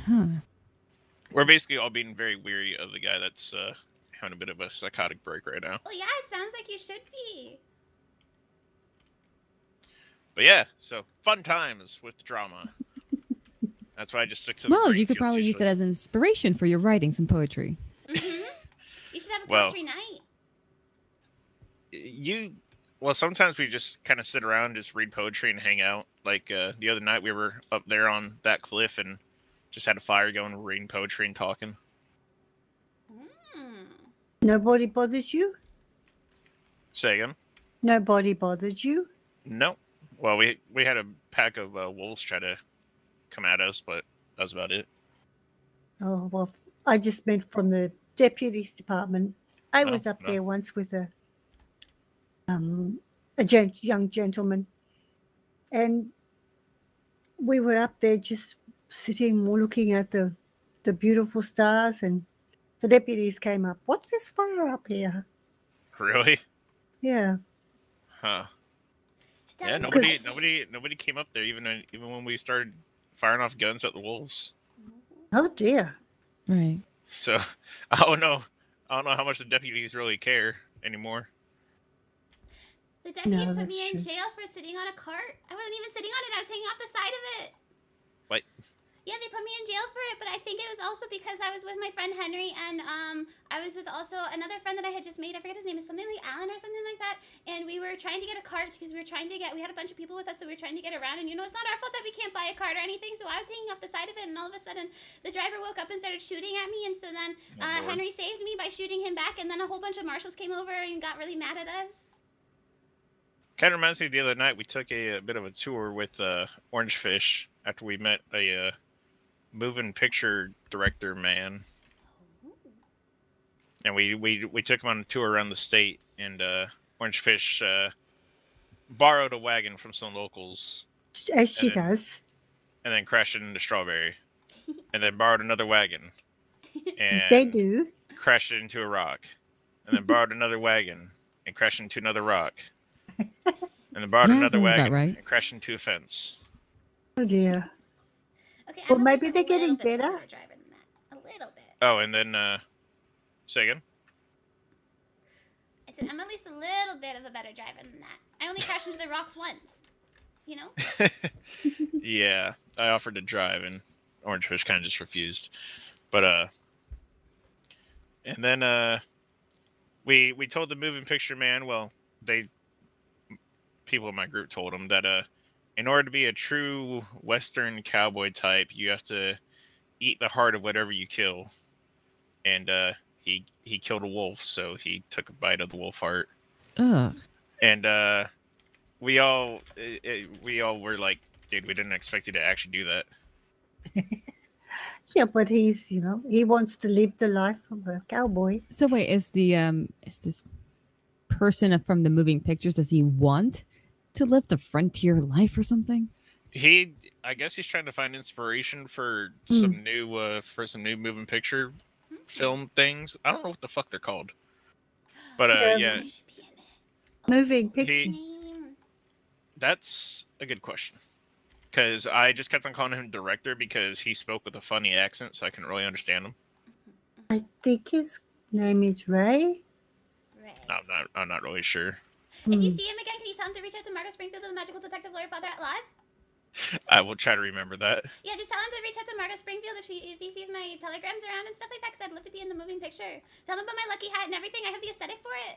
Huh. We're basically all being very weary of the guy that's having a bit of a psychotic break right now. Well, yeah, it sounds like you should be. But yeah, so fun times with drama. That's why I just stick to the Well, green you could fields probably use usually. that as inspiration for your writing some poetry. Mm-hmm. You should have a Well- poetry night. Well, sometimes we just kind of sit around, just read poetry and hang out. Like the other night, we were up there on that cliff and just had a fire going, reading poetry and talking. Mm. Nobody bothered you? Say again? Nobody bothered you? No. Well, we had a pack of wolves try to come at us, but that was about it. Oh, well, I just meant from the deputies department. I Oh, was up no. there once with a young gentleman, and we were up there just sitting looking at the beautiful stars, and the deputies came up. What's this fire up here? Really? Yeah. Huh. Just tell Yeah, him nobody came up there even when we started firing off guns at the wolves. Oh dear. Right. So I don't know how much the deputies really care anymore. The deputies No, put me that's in true. jail for sitting on a cart. I wasn't even sitting on it. I was hanging off the side of it. What? Yeah, they put me in jail for it, but I think it was also because I was with my friend Henry, and I was with also another friend that I had just made. I forget his name. It's something like Alan or something like that. And we were trying to get a cart because we had a bunch of people with us, so we were trying to get around. And it's not our fault that we can't buy a cart or anything. So I was hanging off the side of it, and all of a sudden the driver woke up and started shooting at me. And so then Lord. Henry saved me by shooting him back, and then a whole bunch of marshals came over and got really mad at us. Kind of reminds me of the other night we took a bit of a tour with Orange Fish after we met a moving picture director man, and we took him on a tour around the state, and Orange Fish borrowed a wagon from some locals As she And then- does. and then crashed it into Strawberry, and then borrowed another wagon As they and do. crashed it into a rock, and then borrowed another wagon and crashed into another rock, and then borrowed Yeah, another sounds about wagon right. and crashed into a fence. Oh dear. Okay, Well, I'm at maybe least they're a getting little bit better. better driver than that. A little bit. Oh, and then say again? I said I'm at least a little bit of a better driver than that. I only crashed into the rocks once. You know? Yeah, I offered to drive, and Orange Fish kind of just refused. But and then we told the moving picture man. Well, people in my group told him that in order to be a true Western cowboy type, you have to eat the heart of whatever you kill. And he killed a wolf, so he took a bite of the wolf heart. Ugh. And we all were like, dude, we didn't expect you to actually do that. Yeah, but he's, he wants to live the life of a cowboy. So wait, is this person from the moving pictures, does he want to live the frontier life or something? I guess he's trying to find inspiration for some new moving picture film things. I don't know what the fuck they're called. But yeah, You should be in it. Moving He- pictures. Name. that's a good question. Because I just kept on calling him director because he spoke with a funny accent, so I couldn't really understand him. I think his name is Ray. Right. I'm not really sure. If you Hmm. see him again, can you tell him to reach out to Margaret Springfield, the magical detective lawyer father at laws? I will try to remember that. Yeah, just tell him to reach out to Margaret Springfield if he sees my telegrams around and stuff like that, because I'd love to be in the moving picture. Tell him about my lucky hat and everything. I have the aesthetic for it.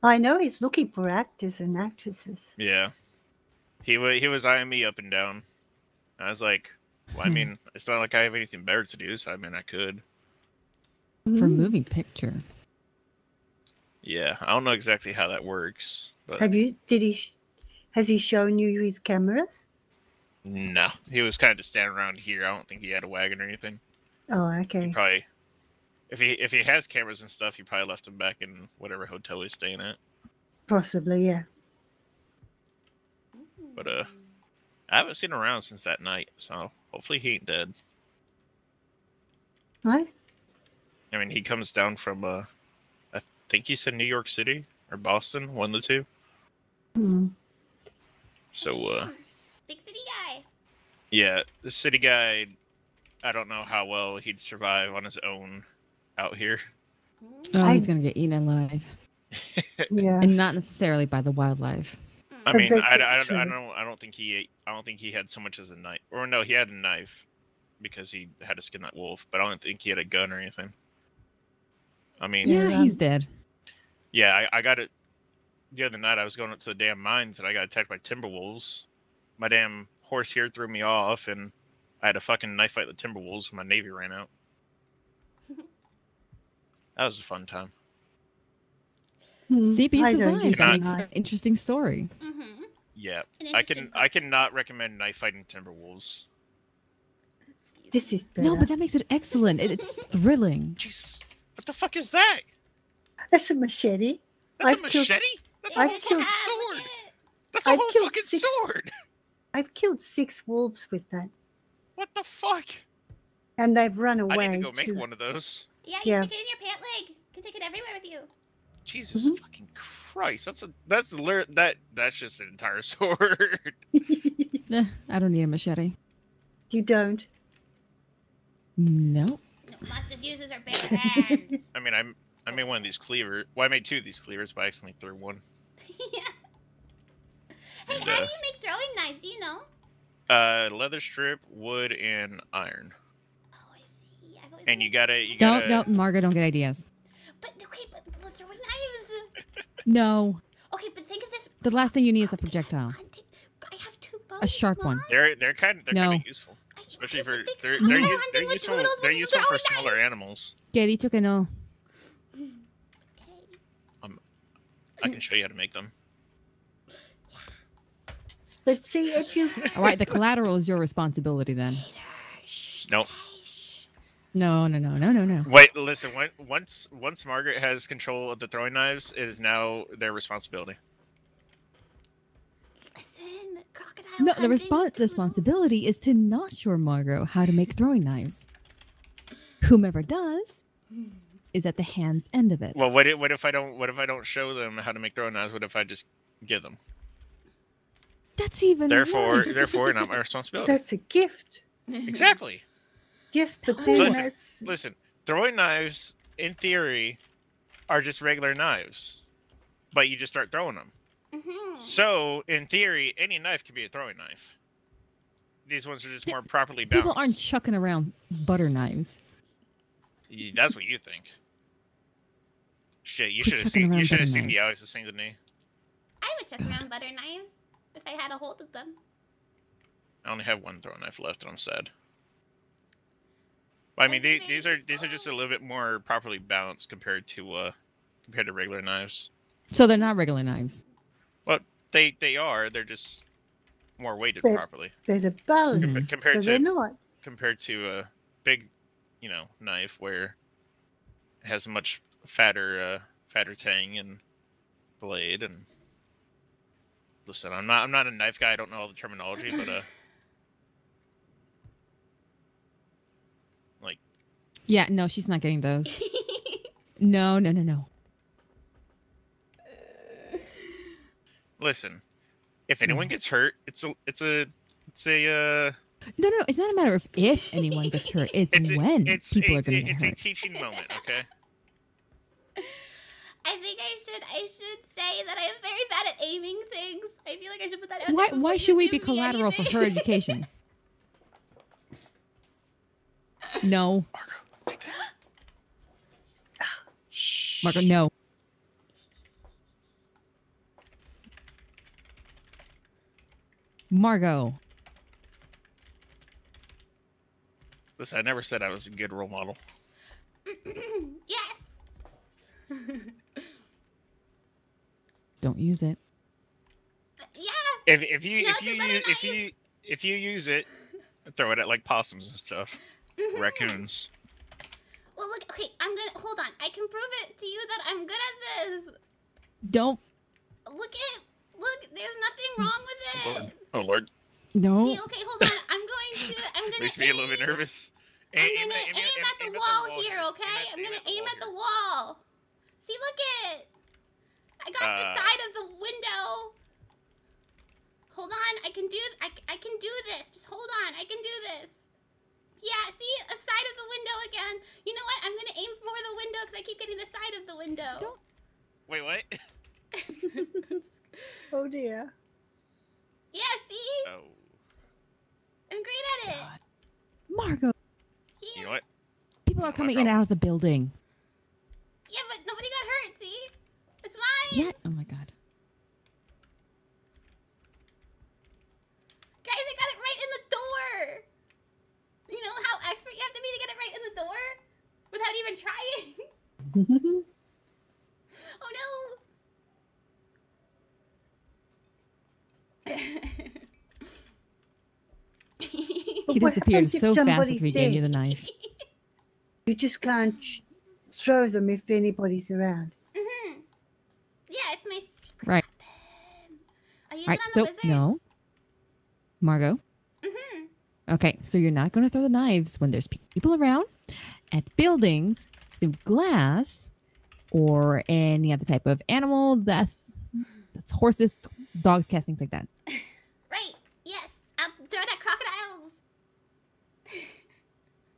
I know he's looking for actors and actresses. Yeah, he was eyeing me up and down. I was like, well, I mean, it's not like I have anything better to do, so I mean, I could. For Hmm. moving picture. Yeah, I don't know exactly how that works, but Has he shown you his cameras? no, he was kind of just standing around here. I don't think he had a wagon or anything. Oh, okay. Probably, if he has cameras and stuff, he probably left them back in whatever hotel he's staying at. Possibly, yeah. But I haven't seen him around since that night, so hopefully he ain't dead. Nice. I mean, he comes down from I think he said New York City or Boston, one of the two. Hmm. So Big city guy. Yeah, the city guy, I don't know how well he'd survive on his own out here. Oh, I- he's gonna get eaten alive, Yeah. and not necessarily by the wildlife. I But mean, that's I true. don't think he had so much as a knife. Or no, he had a knife because he had to skin that wolf, but I don't think he had a gun or anything. I mean, Yeah, Yeah, he's dead. yeah, I got it the other night. I was going up to the damn mines and I got attacked by timber wolves. My damn horse here threw me off, and I had a fucking knife fight with timber wolves. And my navy ran out. That was a fun time. See, but you I don't survived. use That a makes for an knife. interesting story. Mm-hmm. Yeah, An I interesting cannot recommend knife fighting timber wolves. This is better. No, but that makes it excellent. It's thrilling. Jesus, what the fuck is that? That's a machete. That's I've a killed- machete? That's a I've whole killed- fucking Look sword. at it. That's a I've whole killed fucking 6 sword. I've killed 6 wolves with that, What the fuck? and they've run I away need to go make too. one of those. Yeah, you Yeah. stick it in your pant leg. You can take it everywhere with you. Jesus Mhm. fucking Christ! That's just an entire sword. I don't need a machete. You don't. No. No, Moss just uses her bare hands. I mean, I made one of these cleavers. Well, I made 2 of these cleavers, but I accidentally threw one. Yeah. Hey, And, how do you make throwing knives? Do you know? Leather strip, wood, and iron. Oh, I see. I've always And you wanted gotta. Don't, Margaret, don't get ideas. But okay, but throwing knives. No. Okay, but think of this. The last thing you need is a Okay, projectile. hunting- I have 2 bows. A sharp one. Mom. They're kind No. of useful, especially Okay, for but they're think- they're, I'm use, hunting they're with useful turtles they're with useful for throwing smaller knives. animals. Que dicho que no. Okay. I can show you how to make them. But see, if you All right, the collateral is your responsibility then. Later. Shh. Nope. Okay, shh. No. Wait, listen. Once Margaret has control of the throwing knives, it is now their responsibility. Listen, crocodile. No, the hunting turtles. responsibility is to not show Margot how to make throwing knives. Whomever does is at the hand's end of it. Well, what if I don't show them how to make throwing knives? What if I just give them? That's even worse. Therefore, not my responsibility. that's a gift. Exactly. Yes, but then Listen, that's Listen, throwing knives, in theory, are just regular knives, but you just start throwing them. Mhm. So, in theory, any knife can be a throwing knife. These ones are just more properly balanced. People aren't chucking around butter knives. That's what you think. Shit, you Who's should have chucking seen. You around should have butter seen the knives? Alex the same to me. I would chuck around butter knives if I had a hold of them. I only have one throwing knife left, and I'm sad. But I mean, Those are these very are just a slow. little bit more properly balanced compared to regular knives. So they're not regular knives. Well, they are. They're just more weighted But- properly better balance. compared so to- they're not. compared to a big, knife where it has a much fatter tang and blade. And listen, I'm not a knife guy. I don't know all the terminology, but like. Yeah, no, she's not getting those. No. Listen, if anyone gets hurt, it's a No, it's not a matter of if anyone gets hurt. It's when people are going to get it's a hurt. teaching moment, okay? I think I should say that I am very bad at aiming things. I feel like I should put that out Why there before you should we be give me collateral for anything. her education? No, Shh. Marco, no. Margot. Listen, I never said I was a good role model. Yes. Don't use it. Yeah. If you No, if it's you a better use, if you use it, throw it at like possums and stuff, Mhm. raccoons. Well, look. Okay, I'm gonna hold on. I can prove it to you that I'm good at this. Don't. Look. There's nothing wrong with it. Oh Lord, No. Okay, hold on. I'm gonna. makes me a little bit nervous. I'm Aim gonna at- aim at the wall here, okay? I'm gonna aim at the wall. See, look it. I got the side of the window. Hold on, I can do this. Just hold on, I can do this. Yeah, see, a side of the window again. You know what? I'm gonna aim for the window because I keep getting the side of the window. Don't- Wait, what? Oh dear. Yeah, see? Oh. I'm great at it. God. Margot, Yeah. You know what? people are Not my coming in and problem. out of the building. Yeah, but nobody got hurt, see? It's fine. Yeah. Oh my God. Guys, I got it right in the door. You know how expert you have to be to get it right in the door? Without even trying? Oh no. He What disappeared happens if so fast somebody's after we gave you there? the knife. You just can't throw them if anybody's around. Mm-hmm. Yeah, it's my secret Right. weapon. I use Right. it on the So wizards. no, Margot. Mm-hmm. Okay, so you're not going to throw the knives when there's people around, at buildings, through glass, or any other type of animal. That's horses, dogs, cats, things like that. Right. Yes. I'll throw it at crocodiles.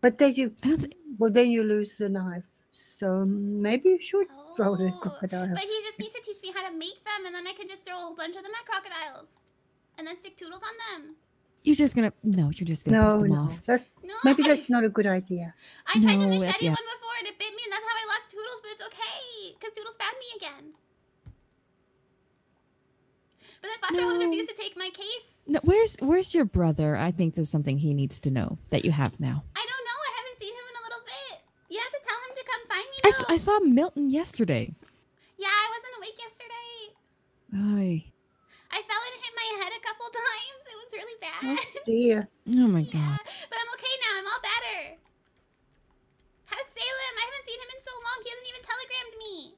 But then you, I don't think. well, then you lose the knife. So maybe you should throw the Oh, crocodiles. but he just needs to teach me how to make them, and then I can just throw a whole bunch of them at crocodiles, and then stick Toodles on them. You're just gonna piss No, them no, off. that's No, maybe that's not a good idea. I tried the No, machete yeah. one before, and it bit me, and that's how I lost Toodles. But it's okay, because Toodles found me again. But then foster homes No. refused to take my case. No, where's your brother? I think there's something he needs to know that you have now. I don't know. I haven't seen him in a little bit. You have to tell him to come find me I, now. I saw Milton yesterday. Yeah, I wasn't awake yesterday. Ay. I fell and hit my head a couple times. It was really bad. Oh dear. Oh my Yeah, God. but I'm okay now. I'm all better. How's Salem? I haven't seen him in so long. He hasn't even telegrammed me.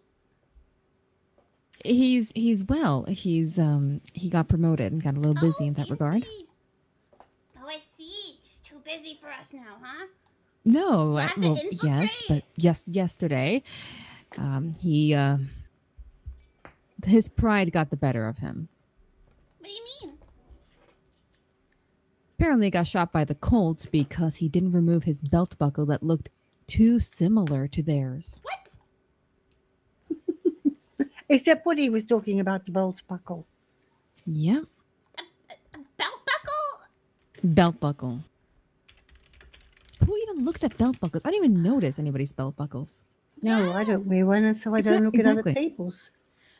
He's well. He got promoted and got a little busy in that regard. fancy. Oh, I see. He's too busy for us now, huh? No, We'll have to well, yes, but infiltrate. yesterday, he his pride got the better of him. What do you mean? Apparently, he got shot by the Colts because he didn't remove his belt buckle that looked too similar to theirs. What? Except what he was talking about, the belt buckle. Yeah, A belt buckle? belt buckle. Who even looks at belt buckles? I don't even notice anybody's belt buckles. No, I don't wear one, and so I don't look at Exactly. other people's.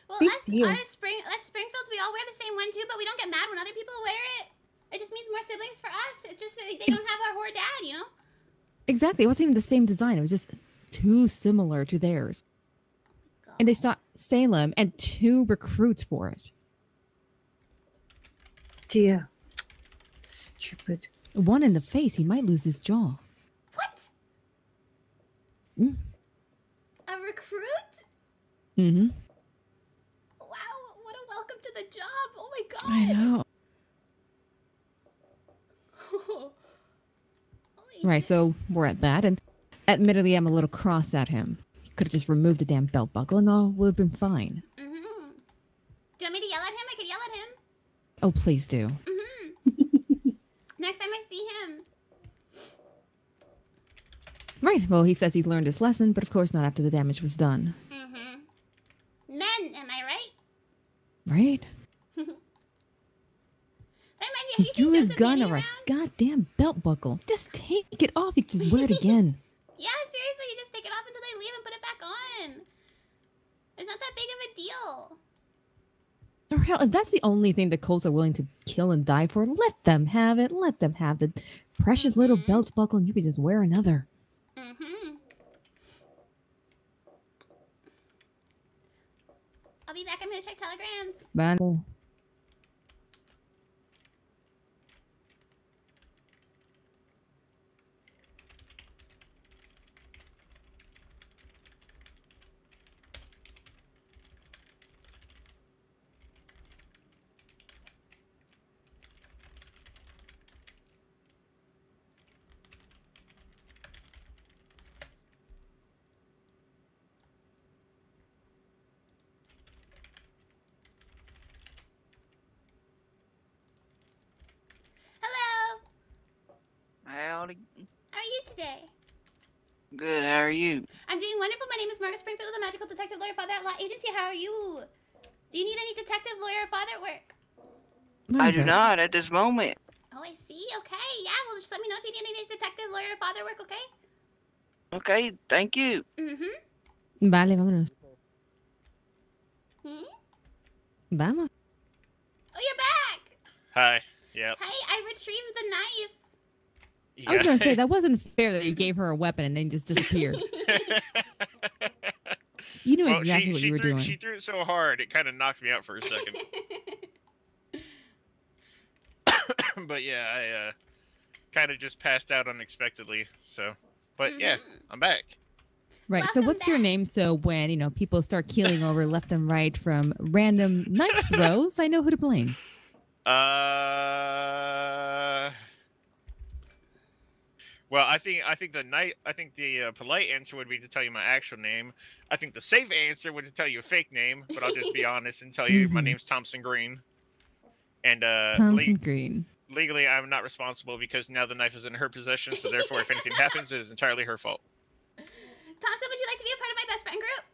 Well, Big us deal. Springfields, we all wear the same one too, but we don't get mad when other people wear it. It just means more siblings for us. It just they don't have our horror dad, you know? Exactly, it wasn't even the same design. It was just too similar to theirs. And they shot Salem and 2 recruits for it. Dear. Stupid. One in the face, he might lose his jaw. What? Mm. A recruit? Mm-hmm. Wow, what a welcome to the job. Oh my god. I know. Holy Right, shit. so we're at that, and admittedly, I'm a little cross at him. He could have just removed the damn belt buckle, and all would have been fine. Mm-hmm. Do you want me to yell at him? I could yell at him. Oh, please do. Mm-hmm. Next time I see him. Right, well, he says he learned his lesson, but of course not after the damage was done. Mm-hmm. Men, am I right? Right? That reminds me, have He you threw seen his Joseph gun Manny or a around? goddamn belt buckle. Just take it off. You can just wear it again. Yeah, seriously, you just take it off until they leave and put it back on. It's not that big of a deal. Or hell, if that's the only thing the Colts are willing to kill and die for, let them have it. Let them have the precious little Mhm. belt buckle, and you can just wear another. Mm-hmm. I'll be back. I'm gonna check telegrams. Vale. Molly. How are you today? Good, how are you? I'm doing wonderful. My name is Margaret Springfield, the Magical Detective Lawyer Father at Law Agency. How are you? Do you need any detective lawyer father work? I do Margaret. not at this moment. Oh, I see. Okay. Yeah, well, just let me know if you need any detective lawyer father work, okay? Okay, thank you. Mm-hmm. Vale, vámonos. Hmm? Vamos. Oh, you're back. Hi. Yep. Hey, I retrieved the knife. I was going to say, that wasn't fair that you gave her a weapon and then just disappeared. You knew Well, exactly what you were doing. She threw it so hard, it kind of knocked me out for a second. But yeah, I kind of just passed out unexpectedly. So, but yeah, I'm back. Right. So Welcome what's your back. name? So when, people start keeling over left and right from random knife throws, I know who to blame. Well, I think the polite answer would be to tell you my actual name. I think the safe answer would to tell you a fake name, but I'll just be honest and tell you my Mhm. name's Thompson Green. And Thompson Green. legally, I'm not responsible because now the knife is in her possession. So therefore, if anything happens, it is entirely her fault. Thompson, would you like to be a part of my best friend group?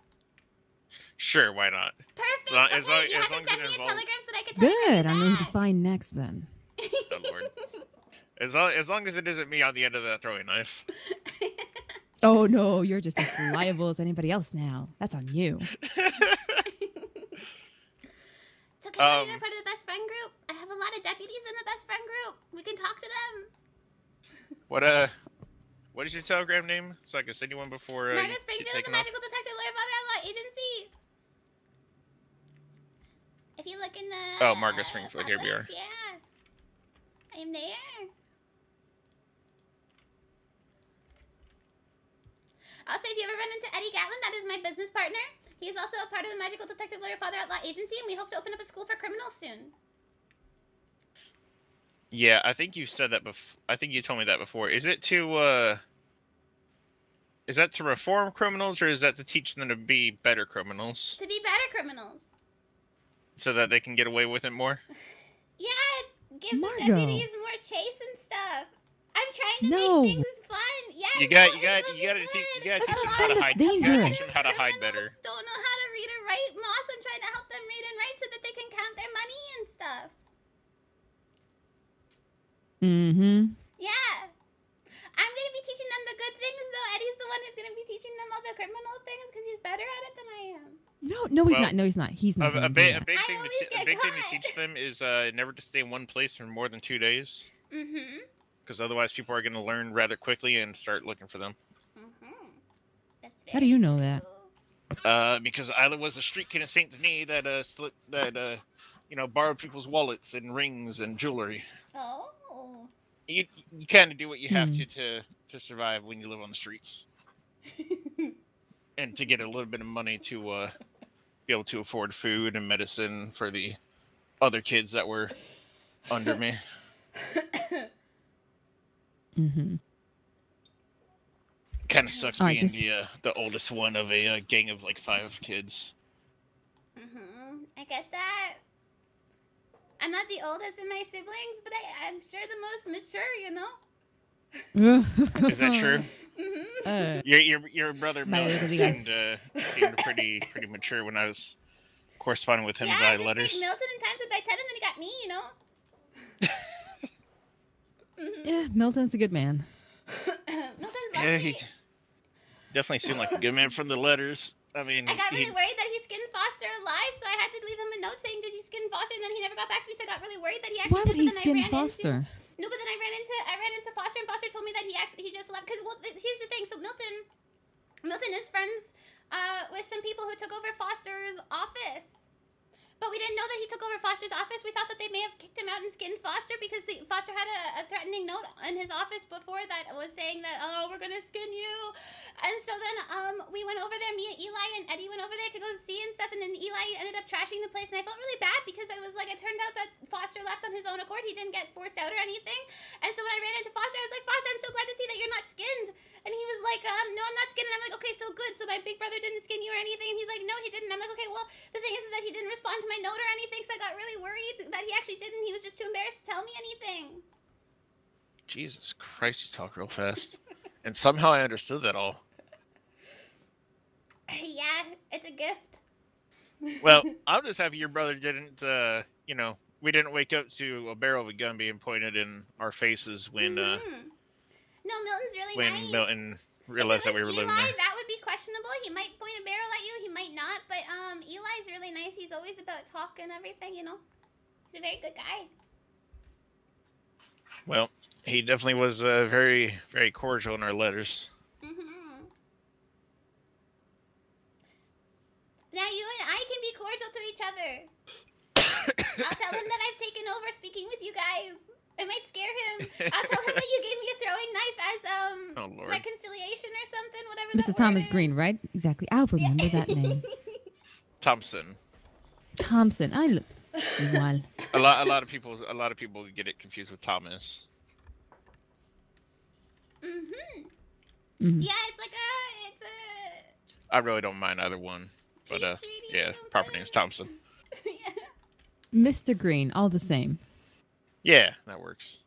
Sure, why not? Perfect. As long- Okay, as long- you as have long to as send it me a involves- telegram so that I can telegram Good. you I know who to back. find next then. Oh Lord. As long as it isn't me on the end of that throwing knife. Oh, no. You're just as liable as anybody else now. That's on you. It's okay that you're part of the best friend group. I have a lot of deputies in the best friend group. We can talk to them. What is your telegram name? So I can send you one before Margaret you Springfield, the taking off. Magical Detective Lawyer Father at Law Agency. If you look in the Oh, Margaret Springfield, here we are. outlets, yeah. I am there. Also, if you ever run into Eddie Gatlin, that is my business partner. He is also a part of the Magical Detective Lawyer Father at Law Agency, and we hope to open up a school for criminals soon. Yeah, I think you said that before. I think you told me that before. Is that to reform criminals, or is that to teach them to be better criminals To be better criminals. so that they can get away with it more? Yeah, give Margo. the deputies more chase and stuff. I'm trying to No. make things fun. Yeah, You no, got it's gonna you be got to teach good. you got to A teach them lot how to of hide. That's You got to teach dangerous. them how to hide criminals better. don't know how to read or write, Moss. I'm trying to help them read and write so that they can count their money and stuff. Mm-hmm. Yeah. I'm going to be teaching them the good things, though. Eddie's the one who's going to be teaching them all the criminal things because he's better at it than I am. No, he's Well, not. No, he's not. He's not. A gonna do big that. big I thing always to get a big thing to caught. teach them is never to stay in one place for more than 2 days, Mm-hmm. because otherwise people are going to learn rather quickly and start looking for them. Mm-hmm. That's How do you know that? true. Because Isla was a street kid in Saint Denis that borrowed people's wallets and rings and jewelry. Oh. You kind of do what you have Hmm. to survive when you live on the streets, and to get a little bit of money to be able to afford food and medicine for the other kids that were under me. Mm-hmm. Kind of sucks All right, being the oldest one of a gang of like 5 kids. Mm-hmm. I get that. I'm not the oldest in my siblings, but I'm sure the most mature, you know? Is that true? Mm-hmm. Your brother Vale, Milton lo que seemed pretty mature when I was corresponding with him Yeah, by just letters. take Milton and times it by 10 and then he got me, you know? Mm-hmm. Yeah, Milton's a good man. Milton's Yeah, lovely. he definitely seemed like a good man from the letters. I mean, I got really worried that he skinned Foster alive, so I had to leave him a note saying, "Did you skin Foster?" And then he never got back to me, so I got really worried that he actually Why would did. he But then skin I ran Foster? into no, but then I ran into Foster, and Foster told me that he just left because here's the thing. So Milton is friends with some people who took over Foster's office. But we didn't know that he took over Foster's office. We thought that they may have kicked him out and skinned Foster because Foster had a threatening note in his office before that was saying that, oh, we're going to skin you. And so then we went over there, me and Eli and Eddie went over there to go see and stuff. And then Eli ended up trashing the place. And I felt really bad because it was like, it turned out that Foster left on his own accord. He didn't get forced out or anything. And so when I ran into Foster, I was like, Foster, I'm so glad to see that you're not skinned. And he was like, no, I'm not skinned. And I'm like, okay, so good. So my big brother didn't skin you or anything. And he's like, no, he didn't. I'm like, okay, well, the thing is that he didn't respond to my note or anything. So I got really worried that he actually didn't. He was just too embarrassed to tell me anything. Jesus Christ, you talk real fast. And somehow I understood that all. Yeah, it's a gift. Well, I'm just happy your brother didn't, you know, we didn't wake up to a barrel of a gun being pointed in our faces when, No, Milton's really when nice. Milton If it realized that we was were living Eli, there. that would be questionable. He might point a barrel at you, he might not. But Eli's really nice. He's always about talk and everything, you know. He's a very good guy. Well, he definitely was very, very cordial in our letters. Mm-hmm. Now you and I can be cordial to each other. I'll tell him that I've taken over speaking with you guys. It might scare him. I'll tell him that you gave me a throwing knife as Oh, Lord. reconciliation or something, whatever that Mrs. word Thomas is. Green, right? Exactly. I'll remember that name. Thompson. Thompson. Igual. A lot of people get it confused with Thomas. Mhm. Mhm. Yeah, it's a I really don't mind either one. But peace treaty or yeah, something. proper name's Thompson. Yeah. Mr. Green, all the same. Yeah, that works.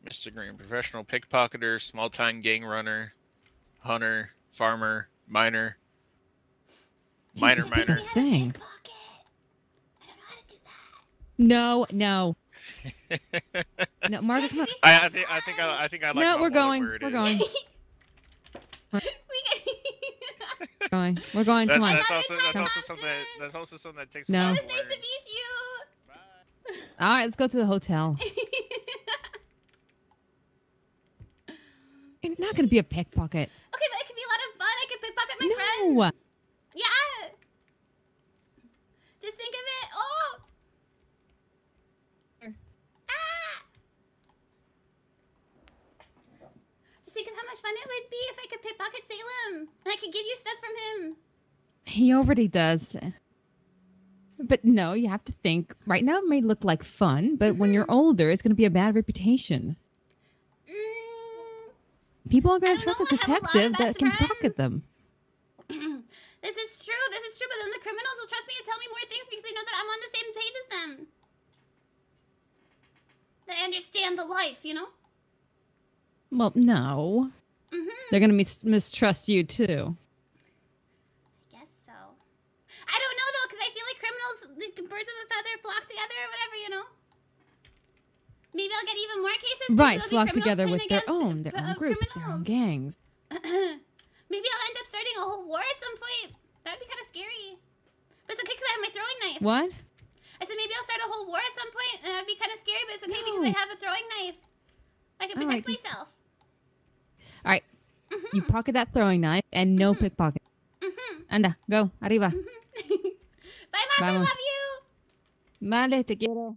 Mr. Green, professional pickpocketer, small-time gang runner, hunter, farmer, miner. Jesus, Miner. pick a thing. Pickpocket. I don't know how to do that. No. No, Margaret, come on. I think I like. No, my we're wallet going. where it We're is. going. We We're going. Come on. That's Another also time, something. Thompson. That's also something that takes. No. a while It to was nice to learn. meet you. Bye. All right, let's go to the hotel. You're not going to be a pickpocket. Okay, but it could be a lot of fun. I could pickpocket my No. friends. Yeah. Just think of it. Oh. Ah. Just think of how much fun it would be if I could pickpocket Salem. And I could give you stuff from him. He already does. But no, you have to think. Right now, it may look like fun, but when you're older, it's going to be a bad reputation. People aren't going I to don't trust know, a I have a lot of detective that best can friends. pocket them. This is true, but then the criminals will trust me and tell me more things because they know that I'm on the same page as them. That I understand the life, you know? Well, no. Mm-hmm. They're going to mistrust you, too. I guess so. I don't know, though, because I feel like criminals, like birds of a feather, flock together or whatever, you know? Maybe I'll get even more cases. Maybe Right, there'll be flock criminals together playing with their against, own groups, their own gangs. Maybe I'll end up starting a whole war at some point. That'd be kind of scary. But it's okay because I have my throwing knife. What? I said maybe I'll start a whole war at some point, and that'd be kind of scary, but it's okay because I No. have a throwing knife. I can All protect right, just- myself. All right. You pocket that throwing knife and no pickpocket. Mm-hmm. Anda, go. Arriba. Bye, Mas. I Vamos. love you. Vale, te quiero.